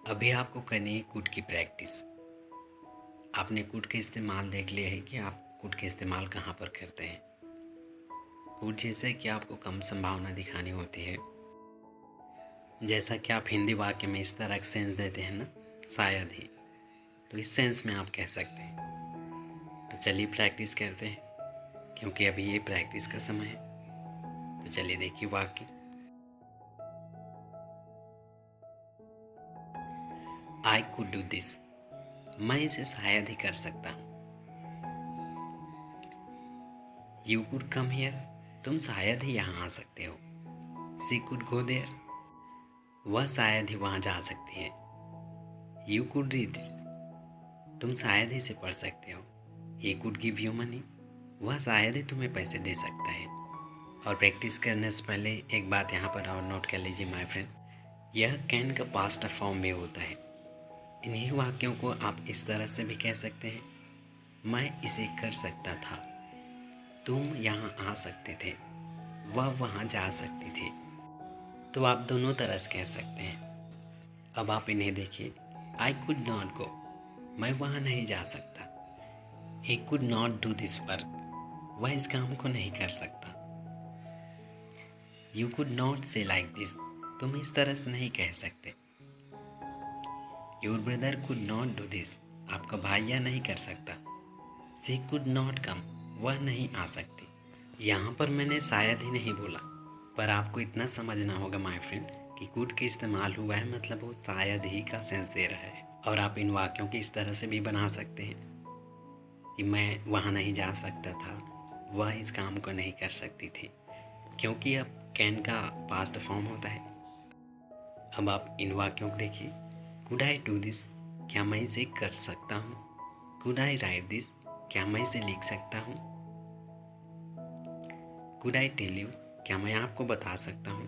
अभी आपको करनी है कुड की प्रैक्टिस। आपने कुड का इस्तेमाल देख लिया है कि आप कुड का इस्तेमाल कहाँ पर करते हैं। कुड जैसे कि आपको कम संभावना दिखानी होती है, जैसा कि आप हिंदी वाक्य में इस तरह का सेंस देते हैं ना, शायद ही, तो इस सेंस में आप कह सकते हैं। तो चलिए प्रैक्टिस करते हैं, क्योंकि अभी ये प्रैक्टिस का समय है। तो चलिए देखिए वाक्य। आई कुड डू दिस, मैं इसे शायद ही कर सकता हूँ। यू कुड कम हियर, तुम शायद ही यहाँ आ सकते हो। शी कुड गो देयर, वह शायद ही वहाँ जा सकती है। यू कुड रीड दिस, तुम शायद ही इसे पढ़ सकते हो। He could give you money, वह शायद ही तुम्हें पैसे दे सकता है। और प्रैक्टिस करने से पहले एक बात यहाँ पर और नोट कर लीजिए माय फ्रेंड, यह कैन का पास्ट फॉर्म भी होता है। इन्हीं वाक्यों को आप इस तरह से भी कह सकते हैं, मैं इसे कर सकता था, तुम यहाँ आ सकते थे, वह वहाँ जा सकती थी। तो आप दोनों तरह से कह सकते हैं। अब आप इन्हें देखिए। आई कुड नॉट गो, मैं वहाँ नहीं जा सकता। He could not do this work, वह इस काम को नहीं कर सकता। यू कुड नॉट से लाइक दिस, तुम इस तरह से नहीं कह सकते। Your brother could not do this, आपका भाई यह नहीं कर सकता। शी कुड नॉट कम, वह नहीं आ सकती। यहाँ पर मैंने शायद ही नहीं बोला, पर आपको इतना समझना होगा माय फ्रेंड कि कुड का इस्तेमाल हुआ है, मतलब वो शायद ही का सेंस दे रहा है। और आप इन वाक्यों की इस तरह से भी बना सकते हैं कि मैं वहाँ नहीं जा सकता था, वह इस काम को नहीं कर सकती थी, क्योंकि अब कैन का पास्ट फॉर्म होता है। अब आप इन वाक्यों को देखिए। कुड आई डू दिस, क्या मैं इसे कर सकता हूँ। कुड आई राइट दिस, क्या मैं इसे लिख सकता हूँ। कुड आई टेल यू, क्या मैं आपको बता सकता हूँ।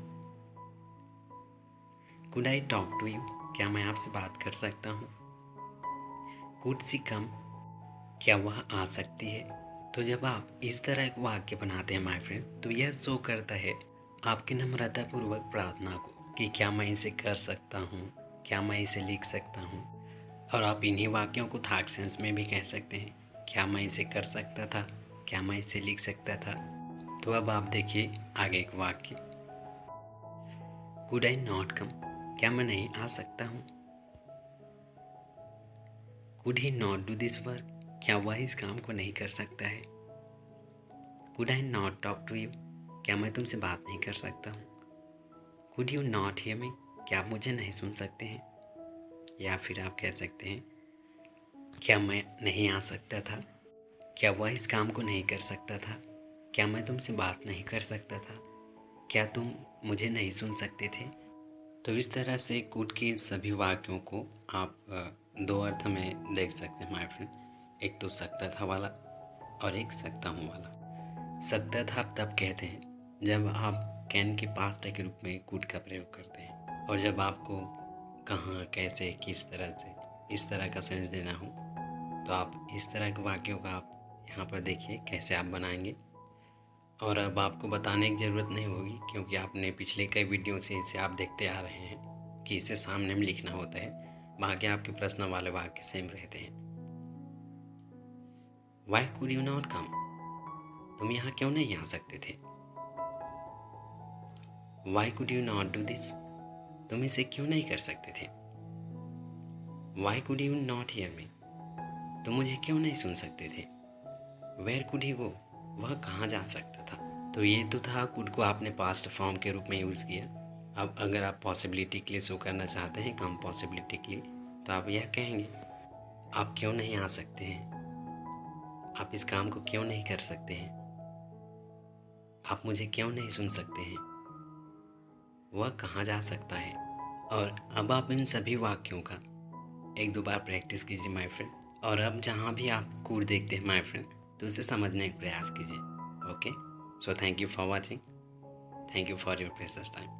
Could I talk to you, क्या मैं आपसे बात कर सकता हूँ। कुड सी कम, क्या वह आ सकती है। तो जब आप इस तरह के वाक्य बनाते हैं माय फ्रेंड, तो यह शो करता है आपकी नम्रतापूर्वक प्रार्थना को कि क्या मैं इसे कर सकता हूँ, क्या मैं इसे लिख सकता हूँ। और आप इन्हीं वाक्यों को थाक सेंस में भी कह सकते हैं, क्या मैं इसे कर सकता था, क्या मैं इसे लिख सकता था। तो अब आप देखिए आगे एक वाक्य। कुड आई नॉट कम, क्या मैं नहीं आ सकता हूँ। Could he not do this work, क्या वह इस काम को नहीं कर सकता है। Could I not talk to you, क्या मैं तुमसे बात नहीं कर सकता हूँ। Could you not hear me, क्या आप मुझे नहीं सुन सकते हैं। या फिर आप कह सकते हैं, क्या मैं नहीं आ सकता था, क्या वह इस काम को नहीं कर सकता था। क्या मैं तुमसे बात नहीं कर सकता था, क्या तुम मुझे नहीं सुन सकते थे। तो इस तरह से कुड के सभी वाक्यों को आप दो अर्थ में देख सकते हैं माय फ्रेंड। एक तो सकता था वाला और एक सकता हूँ वाला। सकता था आप तब कहते हैं जब आप कैन के पास्ट के रूप में कुड का प्रयोग करते हैं, और जब आपको कहाँ, कैसे, किस तरह से इस तरह का सेंस देना हो, तो आप इस तरह के वाक्यों का आप यहाँ पर देखिए कैसे आप बनाएंगे। और अब आपको बताने की ज़रूरत नहीं होगी, क्योंकि आपने पिछले कई वीडियो से इसे आप देखते आ रहे हैं कि इसे सामने में लिखना होता है। बाकी आपके प्रश्न वाले वाक्य सेम रहते हैं। Y could you not come, तुम यहाँ क्यों नहीं आ सकते थे। Y could you not do this, तुम इसे क्यों नहीं कर सकते थे। Y could you not hear मी, तुम मुझे क्यों नहीं सुन सकते थे। वेयर कुड ही गो, वह कहाँ जा सकता था। तो ये तो था कुड को आपने पास्ट फॉर्म के रूप में यूज़ किया। अब अगर आप पॉसिबिलिटी के लिए शो करना चाहते हैं, कम पॉसिबिलिटी के लिए, तो आप यह कहेंगे, आप क्यों नहीं आ सकते हैं, आप इस काम को क्यों नहीं कर सकते हैं, आप मुझे क्यों नहीं सुन सकते हैं, वह कहाँ जा सकता है। और अब आप इन सभी वाक्यों का एक दो बार प्रैक्टिस कीजिए माय फ्रेंड। और अब जहाँ भी आप कुड देखते हैं माय फ्रेंड, तो उसे समझने का प्रयास कीजिए। Okay, so thank you for watching, thank you for your precious time.